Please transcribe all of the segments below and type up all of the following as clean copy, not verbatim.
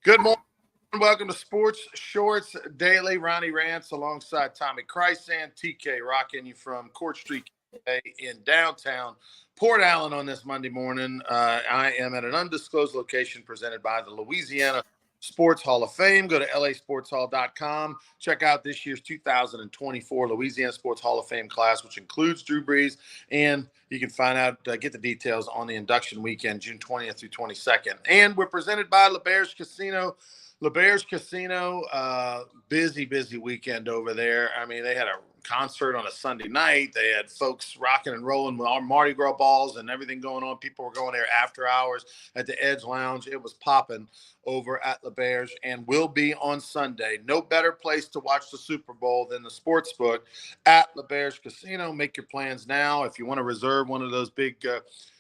Good morning. Welcome to Sports Shorts Daily. Ronnie Rance alongside Tommy Krysan, TK, rocking you from Court Street in downtown Port Allen on this Monday morning. I am at an undisclosed location presented by the Louisiana Sports Hall of Fame. Go to lasportshall.com. Check out this year's 2024 Louisiana Sports Hall of Fame class, which includes Drew Brees, and you can find out, get the details on the induction weekend, June 20th through 22nd. And we're presented by LeBear's Casino. LeBear's Casino, busy weekend over there. I mean, they had a concert on a Sunday night. They had folks rocking and rolling with our Mardi Gras balls and everything going on. People were going there after hours at the Edge Lounge. It was popping over at LeBear's and will be on Sunday. No better place to watch the Super Bowl than the sports book at LeBear's Casino. Make your plans now. If you want to reserve one of those big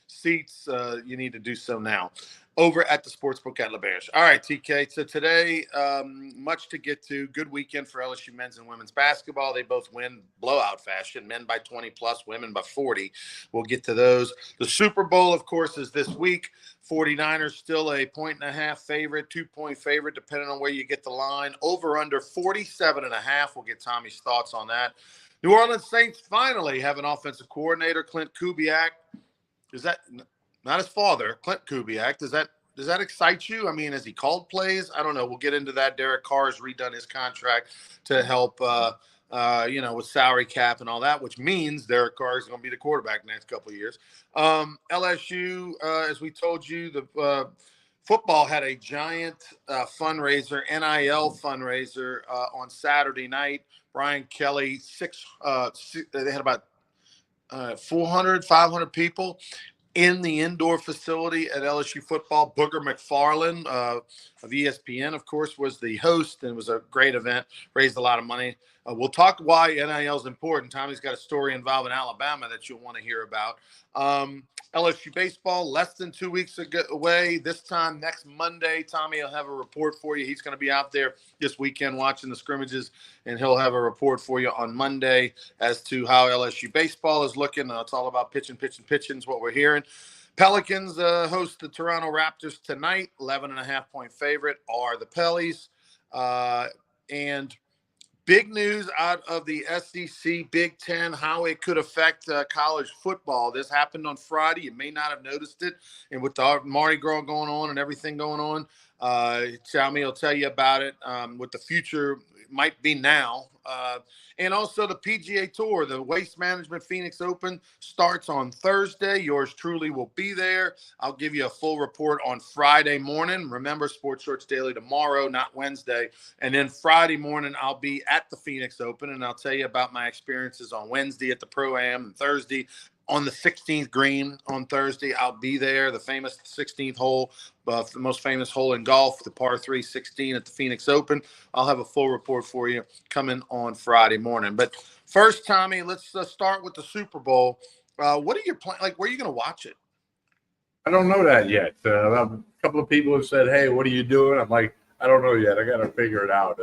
seats, you need to do so now over at the Sportsbook at LeBear's. All right, TK. So today, much to get to. Good weekend for LSU men's and women's basketball. They both win blowout fashion, men by 20 plus, women by 40. We'll get to those. The Super Bowl, of course, is this week. 49ers still a 1.5 favorite, 2-point favorite, depending on where you get the line. Over under 47.5. We'll get Tommy's thoughts on that. New Orleans Saints finally have an offensive coordinator, Clint Kubiak. Is that not his father, Clint Kubiak? Does that excite you? I mean, has he called plays? I don't know. We'll get into that. Derek Carr has redone his contract to help, with salary cap and all that, which means Derek Carr is going to be the quarterback next couple of years. LSU, as we told you, the football had a giant fundraiser, NIL fundraiser on Saturday night. Brian Kelly, they had about 400, 500 people in the indoor facility at LSU football. Booger McFarland of ESPN, of course, was the host, and it was a great event, raised a lot of money. We'll talk why NIL is important. Tommy's got a story involving Alabama that you'll want to hear about. LSU baseball, less than 2 weeks away. This time next Monday, Tommy will have a report for you. He's going to be out there this weekend watching the scrimmages, and he'll have a report for you on Monday as to how LSU baseball is looking. It's all about pitching is what we're hearing. Pelicans host the Toronto Raptors tonight. 11.5-point favorite are the Pellies. And big news out of the SEC, Big Ten, how it could affect college football. This happened on Friday. You may not have noticed it. And with the Mardi Gras going on and everything going on, Tommy will tell you about it, what the future might be now. And also the PGA Tour, the Waste Management Phoenix Open starts on Thursday. Yours truly will be there. I'll give you a full report on Friday morning. Remember, Sports Shorts Daily tomorrow, not Wednesday. And then Friday morning, I'll be at the Phoenix Open, and I'll tell you about my experiences on Wednesday at the Pro-Am and Thursday on the 16th green on Thursday. I'll be there, the famous 16th hole, the most famous hole in golf, the par 3 16 at the Phoenix Open. I'll have a full report for you coming on Friday morning. But first, Tommy, let's start with the Super Bowl. What are your plans? Like, where are you going to watch it? I don't know that yet. A couple of people have said, hey, what are you doing? I'm like, I don't know yet. I got to figure it out.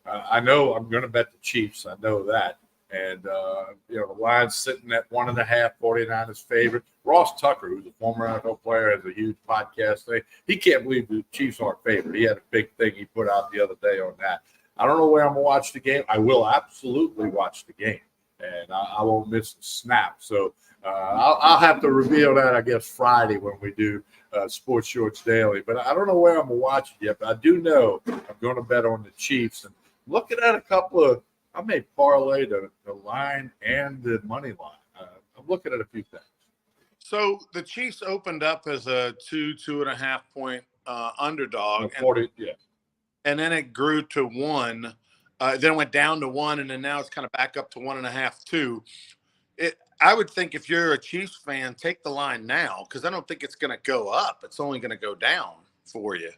I know I'm going to bet the Chiefs. I know that. And, the line's sitting at 1.5, 49ers favorite. Ross Tucker, who's a former NFL player, has a huge podcast thing. He can't believe the Chiefs aren't favored. He had a big thing he put out the other day on that. I don't know where I'm going to watch the game. I will absolutely watch the game, and I won't miss a snap. So I'll have to reveal that, I guess, Friday when we do Sports Shorts Daily. But I don't know where I'm going to watch it yet. But I do know I'm going to bet on the Chiefs. And looking at a couple of – I may parlay the line and the money line. I'm looking at a few things. So the Chiefs opened up as a 2.5 point underdog. 40, yeah. And then it grew to 1. Then it went down to 1, and then now it's kind of back up to 1.5, 2. I would think if you're a Chiefs fan, take the line now, because I don't think it's going to go up. It's only going to go down for you.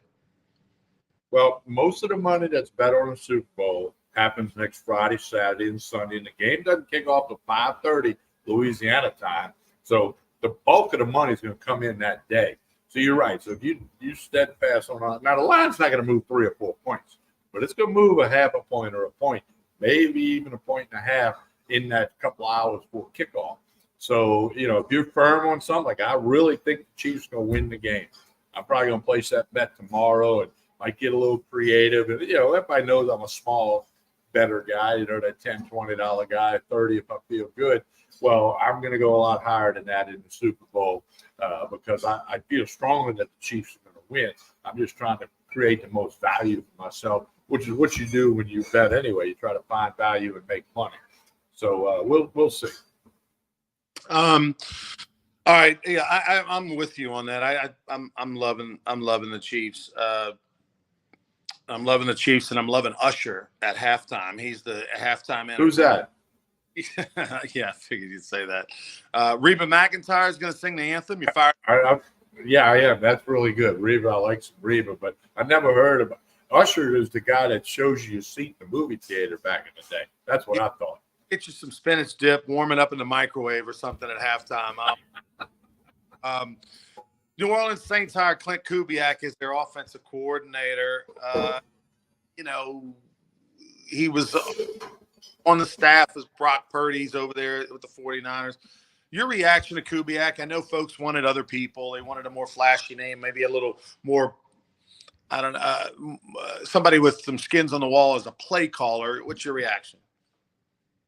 Well, most of the money that's bet on the Super Bowl happens next Friday, Saturday, and Sunday. And the game doesn't kick off till 5:30 Louisiana time. So the bulk of the money is going to come in that day. So you're right. So if you steadfast on now, the line's not going to move 3 or 4 points, but it's going to move a half a point or a point, maybe even a 1.5 in that couple hours before kickoff. So, if you're firm on something, like I really think the Chiefs are going to win the game. I'm probably going to place that bet tomorrow. And might get a little creative. And, everybody knows I'm a small, better guy, that $10, $20 guy, 30 if I feel good. Well, I'm going to go a lot higher than that in the Super Bowl because I feel strongly that the Chiefs are going to win. I'm just trying to create the most value for myself, which is what you do when you bet anyway. You try to find value and make money. So we'll see. All right, yeah, I'm with you on that. I'm loving the Chiefs. I'm loving the Chiefs, and I'm loving Usher at halftime. He's the halftime. Who's that? Yeah, I figured you'd say that. Reba McEntire is going to sing the anthem. You fired? Yeah, I am. That's really good. Reba, I like some Reba, but I never heard of Usher. Is the guy that shows you a seat in the movie theater back in the day. That's what I thought. Get you some spinach dip, warm it up in the microwave or something at halftime. New Orleans Saints hired Clint Kubiak as their offensive coordinator. He was on the staff as Brock Purdy's over there with the 49ers. Your reaction to Kubiak? I know folks wanted other people. They wanted a more flashy name, maybe a little more, I don't know, somebody with some skins on the wall as a play caller. What's your reaction?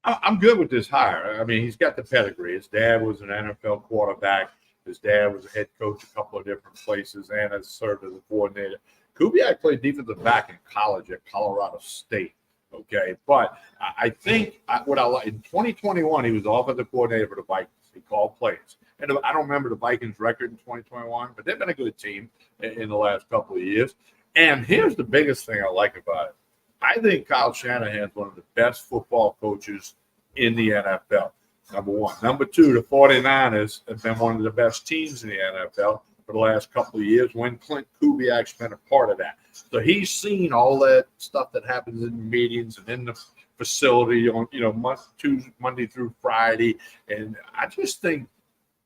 I'm good with this hire. I mean, he's got the pedigree. His dad was an NFL quarterback. His dad was a head coach a couple of different places and has served as a coordinator. Kubiak played defensive back in college at Colorado State. Okay, but I think what I like in 2021, he was the offensive coordinator for the Vikings. He called plays, and I don't remember the Vikings' record in 2021, but they've been a good team in the last couple of years. And here's the biggest thing I like about it. I think Kyle Shanahan's one of the best football coaches in the NFL, number one. Number two, the 49ers have been one of the best teams in the NFL for the last couple of years when Clint Kubiak's been a part of that. So he's seen all that stuff that happens in the meetings and in the facility on, Monday through Friday. And I just think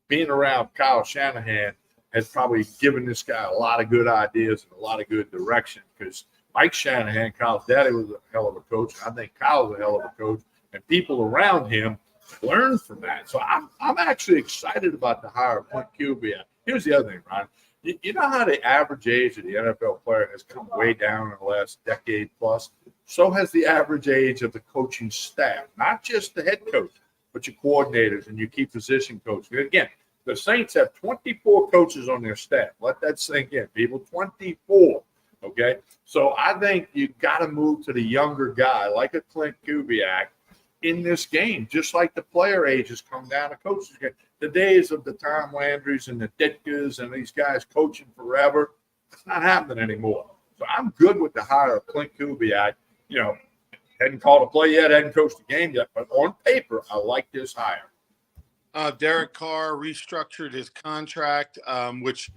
being around Kyle Shanahan has probably given this guy a lot of good ideas and a lot of good direction because Mike Shanahan, Kyle's daddy, was a hell of a coach. I think Kyle's a hell of a coach, and people around him learn from that. So I'm actually excited about the hire of Clint Kubiak. Here's the other thing, Ron. You know how the average age of the NFL player has come way down in the last decade plus? So has the average age of the coaching staff, not just the head coach, but your coordinators and your key position coaches. Again, the Saints have 24 coaches on their staff. Let that sink in, people. 24. Okay, so I think you got to move to the younger guy like a Clint Kubiak in this game, just like the player ages come down to coaches. The days of the Tom Landrys and the Ditkas and these guys coaching forever, it's not happening anymore. So I'm good with the hire of Clint Kubiak. Hadn't called a play yet, hadn't coached a game yet, but on paper, I like this hire. Derek Carr restructured his contract, which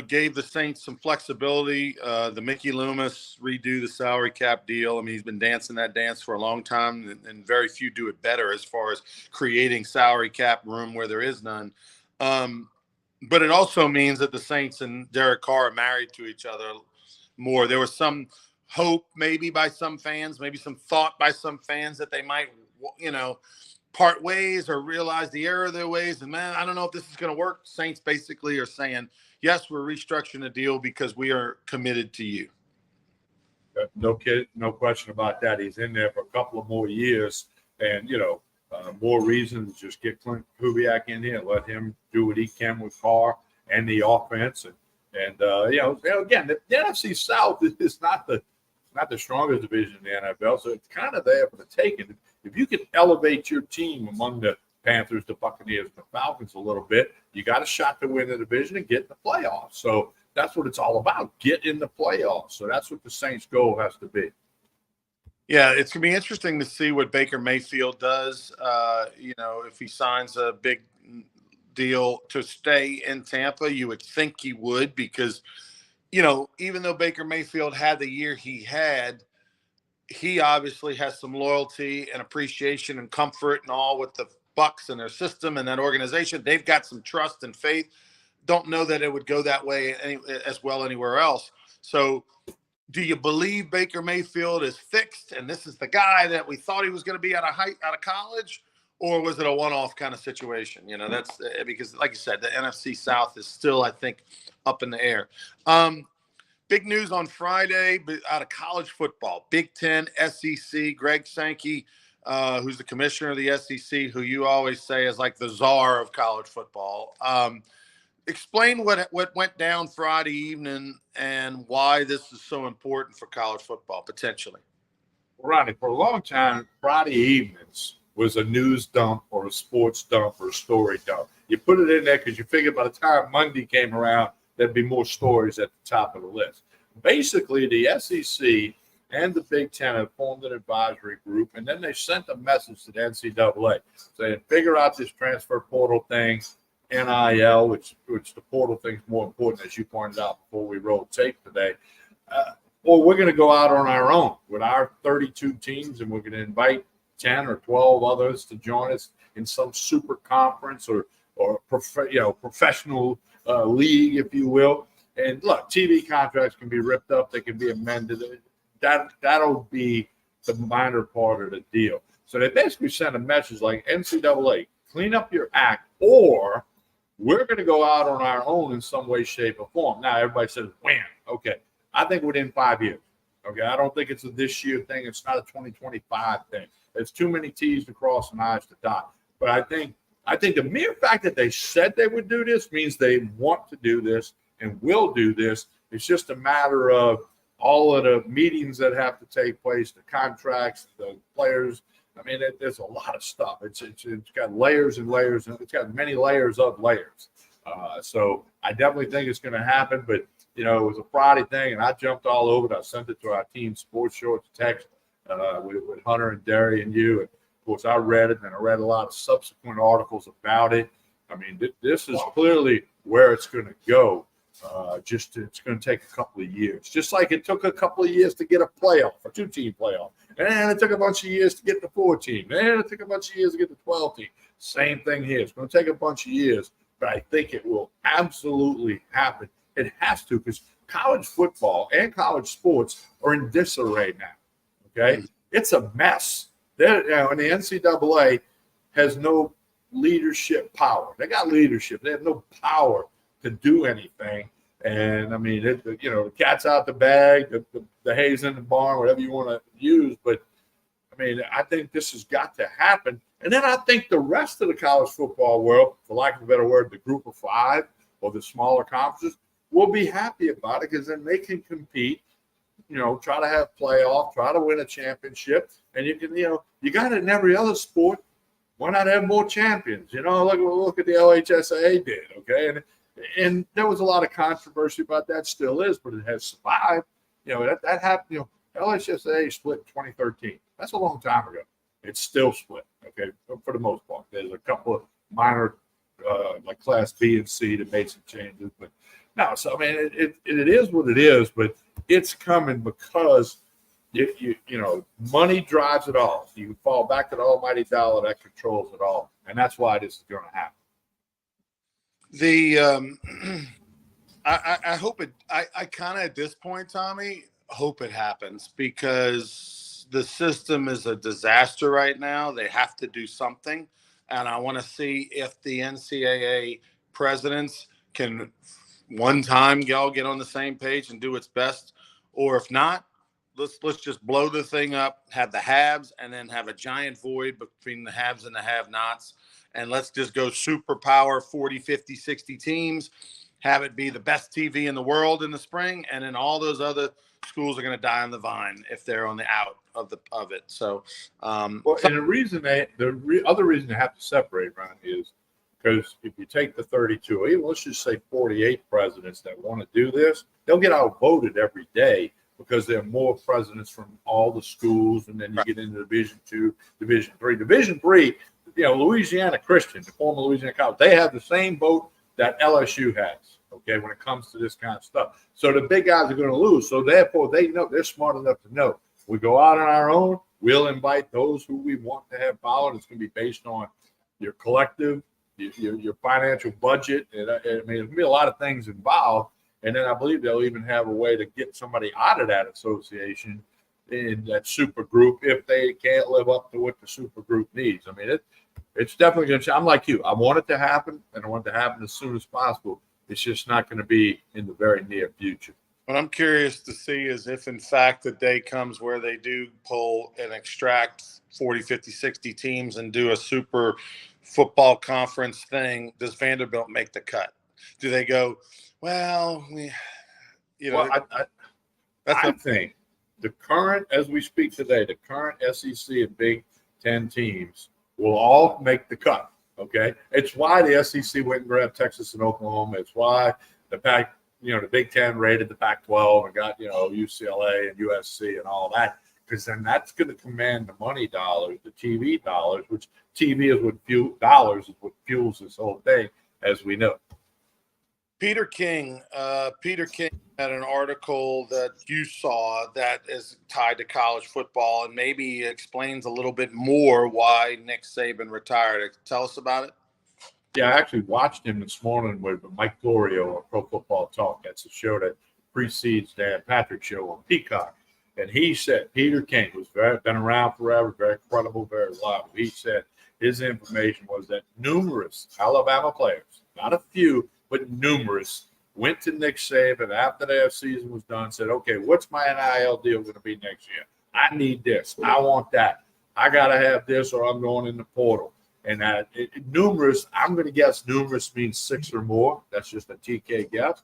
gave the Saints some flexibility. The Mickey Loomis redo the salary cap deal. I mean, he's been dancing that dance for a long time, and very few do it better as far as creating salary cap room where there is none. But it also means that the Saints and Derek Carr are married to each other more. There was some hope maybe by some fans, maybe some thought by some fans that they might, part ways or realize the error of their ways. And, man, I don't know if this is going to work. Saints basically are saying, yes, we're restructuring the deal because we are committed to you. No question about that. He's in there for a couple of more years, and more reasons to just get Clint Kubiak in here, let him do what he can with Carr and the offense, and again, the NFC South is not the strongest division in the NFL, so it's kind of there for the taking. If you can elevate your team among the Panthers, the Buccaneers, the Falcons a little bit, you got a shot to win the division and get in the playoffs. So that's what it's all about, get in the playoffs. So that's what the Saints' goal has to be. Yeah, it's going to be interesting to see what Baker Mayfield does, if he signs a big deal to stay in Tampa. You would think he would because, even though Baker Mayfield had the year he had, he obviously has some loyalty and appreciation and comfort and all with the Bucs and their system and that organization. They've got some trust and faith. Don't know that it would go that way as well anywhere else. So do you believe Baker Mayfield is fixed and this is the guy that we thought he was going to be out of college, or was it a one-off kind of situation? That's because, like you said, the NFC South is still, I think, up in the air. Big news on Friday out of college football. Big Ten, SEC, Greg Sankey, who's the commissioner of the SEC, who you always say is like the czar of college football. Explain what went down Friday evening and why this is so important for college football, potentially. Ronnie, for a long time, Friday evenings was a news dump or a sports dump or a story dump. You put it in there because you figured by the time Monday came around, there'd be more stories at the top of the list. Basically, the SEC and the Big Ten have formed an advisory group, and then they sent a message to the NCAA saying, figure out this transfer portal thing, NIL, which the portal thing is more important, as you pointed out before we rolled tape today. Or we're going to go out on our own with our 32 teams, and we're going to invite 10 or 12 others to join us in some super conference or professional league, if you will. And look, TV contracts can be ripped up; they can be amended. That'll be the minor part of the deal. So they basically sent a message like, NCAA, clean up your act, or we're going to go out on our own in some way, shape, or form. Now everybody says, when? Okay, I think within 5 years. Okay, I don't think it's a this year thing. It's not a 2025 thing. There's too many T's to cross and I's to dot. But I think the mere fact that they said they would do this means they want to do this and will do this. It's just a matter of all of the meetings that have to take place, the contracts, the players. I mean, there's a lot of stuff. It's got layers and layers, and it's got many layers of layers. So I definitely think it's going to happen. But, it was a Friday thing, and I jumped all over it. I sent it to our team sports shorts text with Hunter and Derry and you. And, of course, I read it, and I read a lot of subsequent articles about it. I mean, this is clearly where it's going to go. It's going to take a couple of years, just like it took a couple of years to get a playoff, a 2-team playoff, and it took a bunch of years to get the 4-team, and it took a bunch of years to get the 12-team. Same thing here. It's going to take a bunch of years, but I think it will absolutely happen. It has to, because college football and college sports are in disarray now. Okay, it's a mess. And the NCAA has no leadership power. They got leadership. They have no power to do anything. And I mean, the cat's out the bag, the hay's in the barn, whatever you want to use. But I mean, I think this has got to happen. And then I think the rest of the college football world, for lack of a better word, the group of 5 or the smaller conferences, will be happy about it, because then they can compete, try to have playoff, try to win a championship. And you can, you got it in every other sport. Why not have more champions? Look at the LHSAA did, okay? And there was a lot of controversy about that, still is, but it has survived. That happened. LHSAA split in 2013. That's a long time ago. It's still split, okay, for the most part. There's a couple of minor, like Class B and C, that made some changes. But no, so, I mean, it is what it is, but it's coming because, money drives it all. You fall back to the almighty dollar that controls it all. And that's why this is going to happen. I hope it. I kind of at this point, Tommy, hope it happens, because the system is a disaster right now. They have to do something, and I want to see if the NCAA presidents can one time all get on the same page and do its best, or if not, let's just blow the thing up, have the haves, and then have a giant void between the haves and the have-nots. And let's just go superpower 40, 50, 60 teams, have it be the best TV in the world in the spring, and then all those other schools are going to die on the vine if they're on the out of it. So, and the other reason they have to separate, Ron, is because if you take the 32, even let's just say 48 presidents that want to do this, they'll get outvoted every day, because there are more presidents from all the schools, and then you get into Division II, Division III. Division III, Louisiana Christian, the former Louisiana College, they have the same vote that LSU has, okay, when it comes to this kind of stuff. So the big guys are going to lose. So therefore, they know, they're smart enough to know, we go out on our own, we'll invite those who we want to have followed. It's going to be based on your collective, your financial budget. And I mean, there's going to be a lot of things involved. And then I believe they'll even have a way to get somebody out of that association in that super group if they can't live up to what the super group needs. I mean, it's definitely going to. I'm like you. I want it to happen, and I want it to happen as soon as possible. It's just not going to be in the very near future. What I'm curious to see is if, in fact, the day comes where they do pull and extract 40, 50, 60 teams and do a super football conference thing, does Vanderbilt make the cut? Do they go, well, Well, that's I think the current, as we speak today, the current SEC and Big Ten teams will all make the cut. Okay, it's why the SEC went and grabbed Texas and Oklahoma. It's why the the Big Ten raided the Pac-12 and got UCLA and USC and all that, because then that's going to command the money dollars, the TV dollars, which TV is what fuels this whole thing, as we know. Peter King had an article that you saw that is tied to college football and maybe explains a little bit more why Nick Saban retired. Tell us about it. Yeah, I actually watched him this morning with Mike Florio on Pro Football Talk. That's a show that precedes Dan Patrick's show on Peacock. And he said, Peter King, who's been around forever, very credible, very reliable. He said his information was that numerous Alabama players, not a few, but numerous, went to Nick Saban after their season was done, said, okay, what's my NIL deal going to be next year? I need this. I want that. I got to have this or I'm going in the portal. And numerous, I'm going to guess numerous means 6 or more. That's just a TK guess.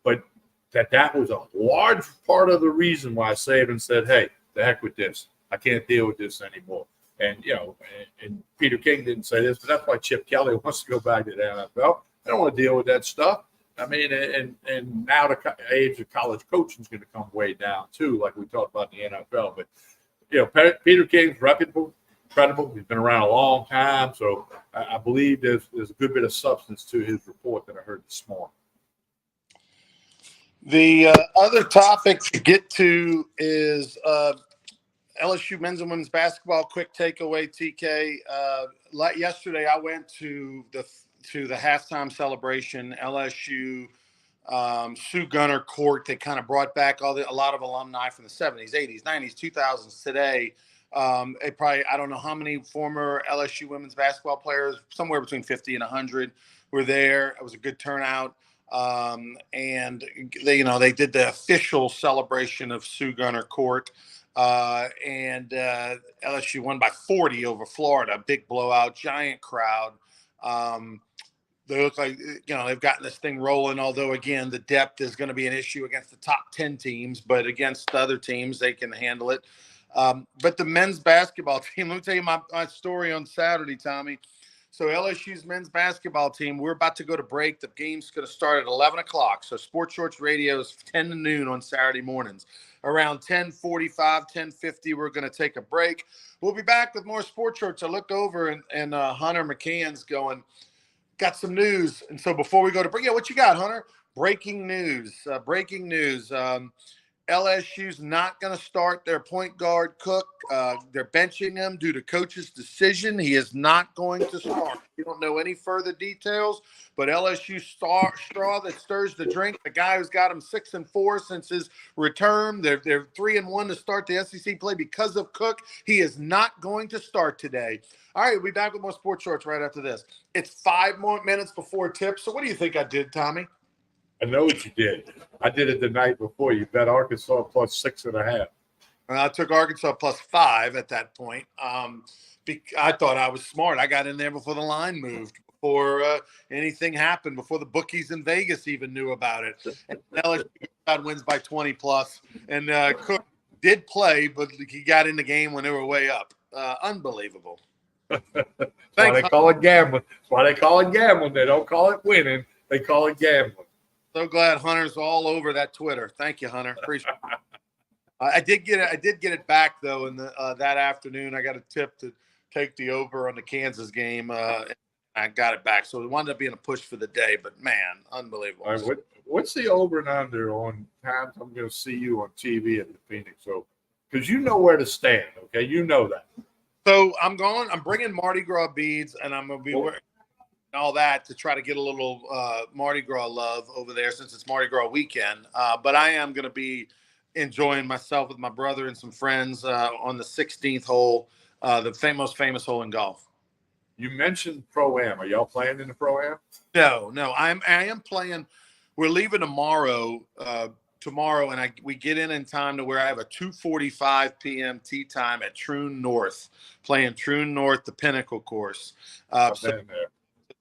But that was a large part of the reason why Saban said, hey, the heck with this. I can't deal with this anymore. And, and Peter King didn't say this, but that's why Chip Kelly wants to go back to the NFL. I don't want to deal with that stuff. I mean, and now the age of college coaching is going to come way down too, like we talked about in the NFL. But Peter King's reputable, credible. He's been around a long time, so I believe there's a good bit of substance to his report that I heard this morning. The other topic to get to is LSU men's and women's basketball. Quick takeaway, TK. Yesterday, I went to the halftime celebration. LSU Sue Gunner Court. They kind of brought back a lot of alumni from the 70s, 80s, 90s, 2000s today. I don't know how many former LSU women's basketball players, somewhere between 50 and 100 were there. It was a good turnout. And they did the official celebration of Sue Gunner Court. And LSU won by 40 over Florida. Big blowout, giant crowd. They look like, they've gotten this thing rolling, although, again, the depth is going to be an issue against the top 10 teams, but against other teams, they can handle it. But the men's basketball team, let me tell you my story on Saturday, Tommy. So LSU's men's basketball team, we're about to go to break. The game's going to start at 11 o'clock. So Sports Shorts Radio is 10 to noon on Saturday mornings. Around 10:45, 10:50, we're going to take a break. We'll be back with more Sports Shorts. I look over and Hunter McCann's going, got some news. And so before we go to break, what you got, Hunter? Breaking news. LSU's not going to start their point guard Cook. They're benching him due to coach's decision. He is not going to start. We don't know any further details, but LSU straw that stirs the drink. The guy who's got him 6-4 since his return. They're 3-1 to start the SEC play because of Cook. He is not going to start today. All right, we'll be back with more Sports Shorts right after this. It's 5 more minutes before tip. So what do you think I did, Tommy? I know what you did. I did it the night before. You bet Arkansas plus 6.5. I took Arkansas plus 5 at that point. I thought I was smart. I got in there before the line moved, before anything happened, before the bookies in Vegas even knew about it. And LSU wins by 20 plus. And Cook did play, but he got in the game when they were way up. Unbelievable. That's why they call it gambling. That's why they call it gambling. They don't call it winning. They call it gambling. So glad Hunter's all over that Twitter. Thank you, Hunter. Appreciate it. I did get it back though. In that afternoon, I got a tip to take the over on the Kansas game. I got it back, so it wound up being a push for the day. But man, unbelievable. All right, what's the over and under on times I'm going to see you on TV at the Phoenix? So, because you know where to stand, okay? You know that. So I'm bringing Mardi Gras beads, and I'm going to be wearing all that to try to get a little Mardi Gras love over there since it's Mardi Gras weekend. But I am going to be enjoying myself with my brother and some friends on the 16th hole, the most famous hole in golf. You mentioned Pro-Am. Are y'all playing in the Pro-Am? No. I am playing. We're leaving tomorrow tomorrow, and we get in time to where I have a 2:45 p.m. tee time at Troon North, playing Troon North, the Pinnacle course. I've So been there.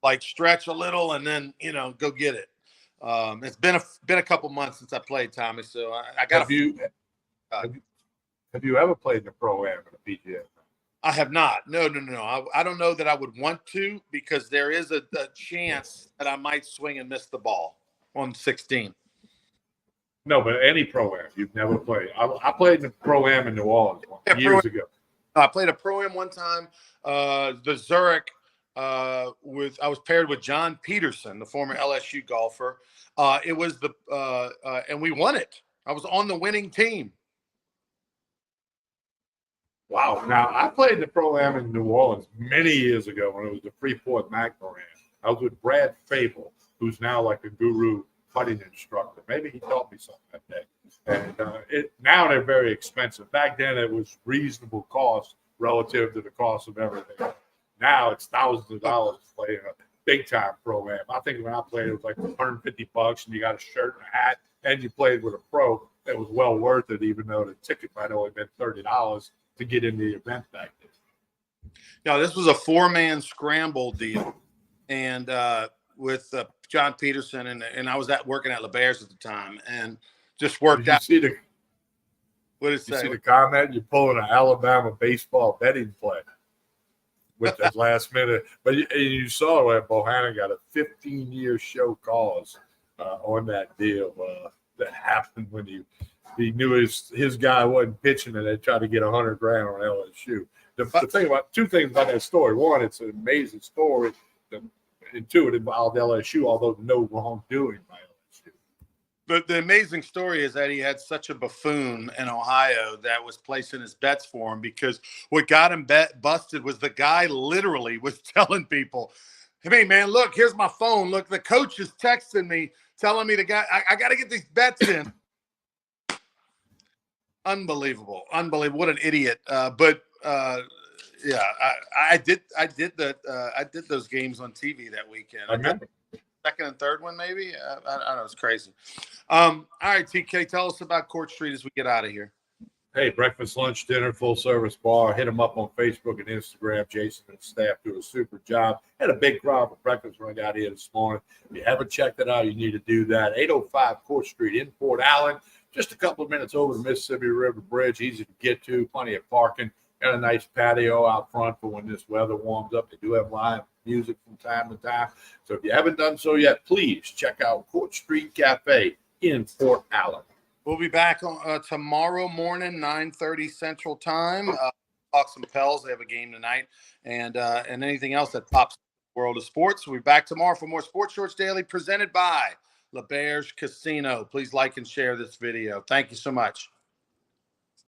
like stretch a little and then go get it. It's been a couple months since I played, Tommy. So I got. Have you ever played in the pro-am in the PGA? I have not. No. I don't know that I would want to, because there is a chance that I might swing and miss the ball on 16. No, but any pro-am you've never played. I played in the pro-am in New Orleans years ago. I played a pro-am one time. The Zurich. I was paired with John Peterson, the former LSU golfer. It was and we won it. I was on the winning team. Wow. Now, I played in the pro-am in New Orleans many years ago when it was the Freeport McMoran. I was with Brad Fable, who's now like a guru putting instructor. Maybe he taught me something that day. And now they're very expensive. Back then, it was reasonable cost relative to the cost of everything. Now it's thousands of dollars to play in a big-time pro-am. I think when I played, it was like $150, and you got a shirt and a hat, and you played with a pro. It was well worth it, even though the ticket might only been $30 to get in the event back then. Now, this was a 4-man scramble deal, and with John Peterson, and I was working at LeBear's at the time, and just worked out. What did it say? You see the comment? You're pulling an Alabama baseball betting play with that last minute. But you saw that Bohannon got a 15-year show cause on that deal that happened when he knew his guy wasn't pitching, and they tried to get $100,000 on LSU. The thing about two things about that story: one, it's an amazing story, and two, it involved LSU, although no wrongdoing by LSU. But the amazing story is that he had such a buffoon in Ohio that was placing his bets for him, because what got him busted was the guy literally was telling people, "Hey, man, look, here's my phone. Look, the coach is texting me, telling me I got to get these bets in." Unbelievable. What an idiot. Yeah, I did those games on TV that weekend. I remember. Second and third one, maybe. I don't know. It's crazy. All right, TK, tell us about Court Street as we get out of here. Hey, breakfast, lunch, dinner, full service bar. Hit them up on Facebook and Instagram. Jason and staff do a super job. Had a big crowd for breakfast when I got here this morning. If you haven't checked it out, you need to do that. 805 Court Street in Port Allen. Just a couple of minutes over the Mississippi River Bridge. Easy to get to. Plenty of parking. Got a nice patio out front for when this weather warms up. They do have live music from time to time. So if you haven't done so yet, please check out Court Street Cafe in Port Allen. We'll be back on tomorrow morning, 9:30 Central Time. Talk some Pels. They have a game tonight, and anything else that pops in the world of sports. We'll be back tomorrow for more Sports Shorts Daily, presented by LeBear's Casino. Please like and share this video. Thank you so much.